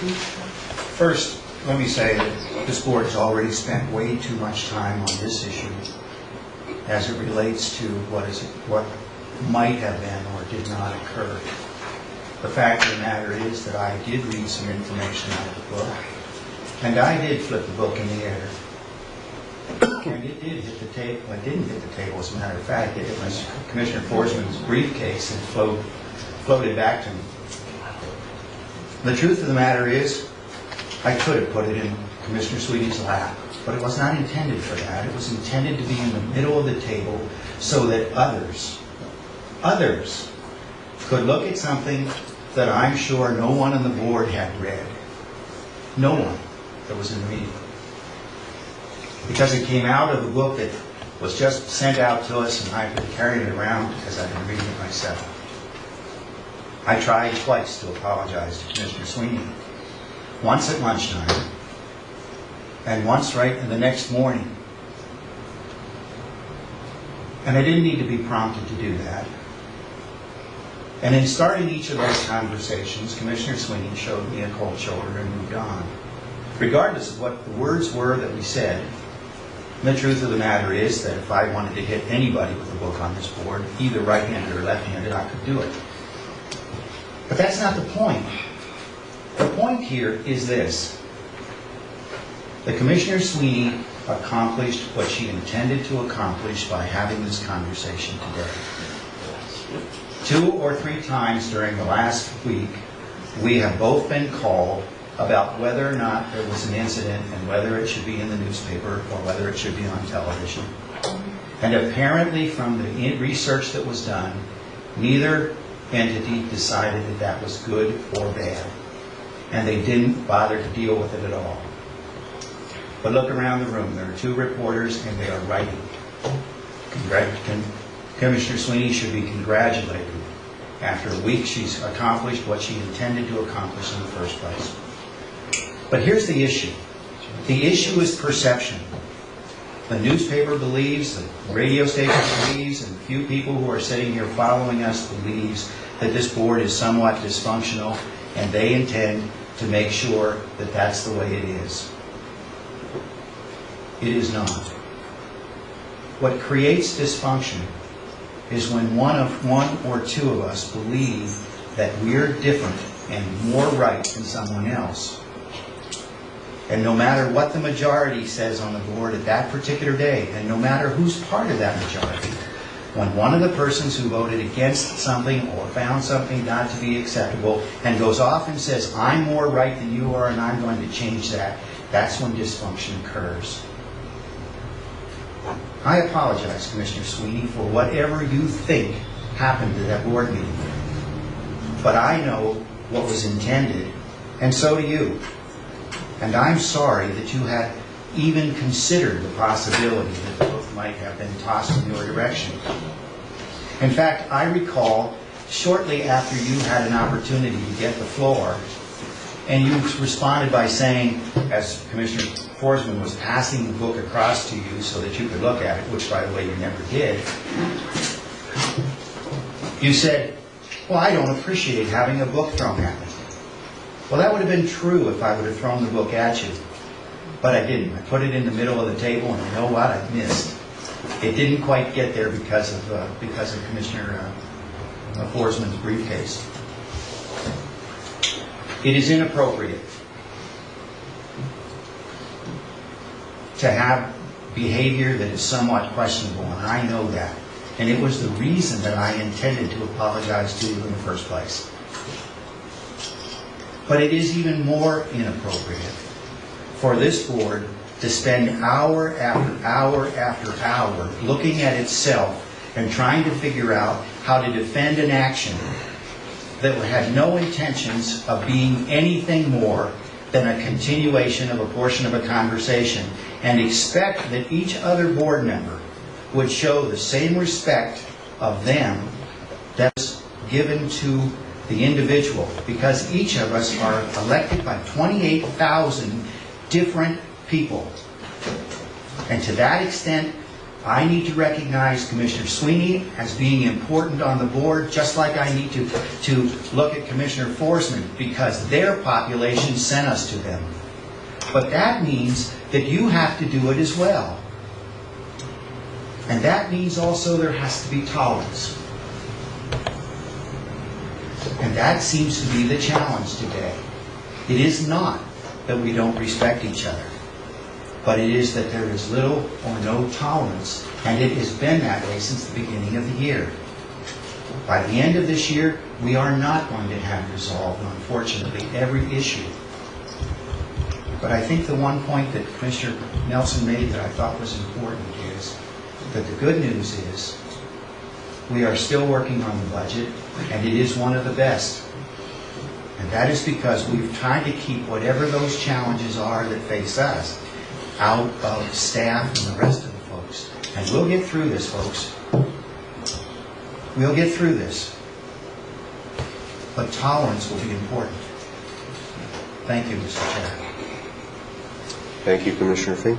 First, let me say that this board has already spent way too much time on this issue as it relates to what might have been or did not occur. The fact of the matter is that I did read some information out of the book, and I did flip the book in the air. And it did hit the table. Well, it didn't hit the table, as a matter of fact. It hit Commissioner Forsman's briefcase and floated back to me. The truth of the matter is, I could have put it in Commissioner Sweety's lap, but it was not intended for that. It was intended to be in the middle of the table so that others could look at something that I'm sure no one on the board had read. No one that was in the meeting. Because it came out of the book that was just sent out to us, and I've been carrying it around because I've been reading it myself. I tried twice to apologize to Commissioner Sweeney. Once at lunchtime, and once right in the next morning. And I didn't need to be prompted to do that. And in starting each of those conversations, Commissioner Sweeney showed me a cold shoulder and moved on. Regardless of what the words were that we said, the truth of the matter is that if I wanted to hit anybody with a book on this board, either right-handed or left-handed, I could do it. But that's not the point. The point here is this. The Commissioner Sweeney accomplished what she intended to accomplish by having this conversation today. 2 or 3 times during the last week, we have both been called about whether or not there was an incident and whether it should be in the newspaper or whether it should be on television. And apparently from the research that was done, neither entity decided that that was good or bad. And they didn't bother to deal with it at all. But look around the room. There are 2 reporters, and they are writing. Commissioner Sweeney should be congratulated. After a week, she's accomplished what she intended to accomplish in the first place. But here's the issue. The issue is perception. The newspaper believes, the radio station believes, and the few people who are sitting here following us believes that this board is somewhat dysfunctional, and they intend to make sure that that's the way it is. It is not. What creates dysfunction is when one or 2 of us believe that we're different and more right than someone else. And no matter what the majority says on the board at that particular day, and no matter who's part of that majority, when one of the persons who voted against something or found something not to be acceptable and goes off and says, I'm more right than you are and I'm going to change that, that's when dysfunction occurs. I apologize, Commissioner Sweeney, for whatever you think happened to that board meeting. But I know what was intended, and so do you. And I'm sorry that you had even considered the possibility that both might have been tossed in your direction. In fact, I recall shortly after you had an opportunity to get the floor, and you responded by saying, as Commissioner Forsman was passing the book across to you so that you could look at it, which, by the way, you never did, you said, well, I don't appreciate having a book thrown at me. Well, that would have been true if I would have thrown the book at you. But I didn't. I put it in the middle of the table, and you know what? I missed. It didn't quite get there because of Commissioner Forsman's briefcase. It is inappropriate to have behavior that is somewhat questionable, and I know that. And it was the reason that I intended to apologize to you in the first place. But it is even more inappropriate for this board to spend hour after hour after hour looking at itself and trying to figure out how to defend an action that had no intentions of being anything more than a continuation of a portion of a conversation, and expect that each other board member would show the same respect of them that's given to the individual, because each of us are elected by 28,000 different people. And to that extent, I need to recognize Commissioner Sweeney as being important on the board, just like I need to look at Commissioner Forsman, because their population sent us to them. But that means that you have to do it as well. And that means also there has to be tolerance. And that seems to be the challenge today. It is not that we don't respect each other, but it is that there is little or no tolerance, and it has been that way since the beginning of the year. By the end of this year, we are not going to have resolved, unfortunately, every issue. But I think the one point that Commissioner Nelson made that I thought was important is that the good news is we are still working on the budget, and it is one of the best. And that is because we've tried to keep whatever those challenges are that face us out of staff and the rest of the folks. And we'll get through this, folks. We'll get through this. But tolerance will be important. Thank you, Mr. Chair. Thank you, Commissioner Fink.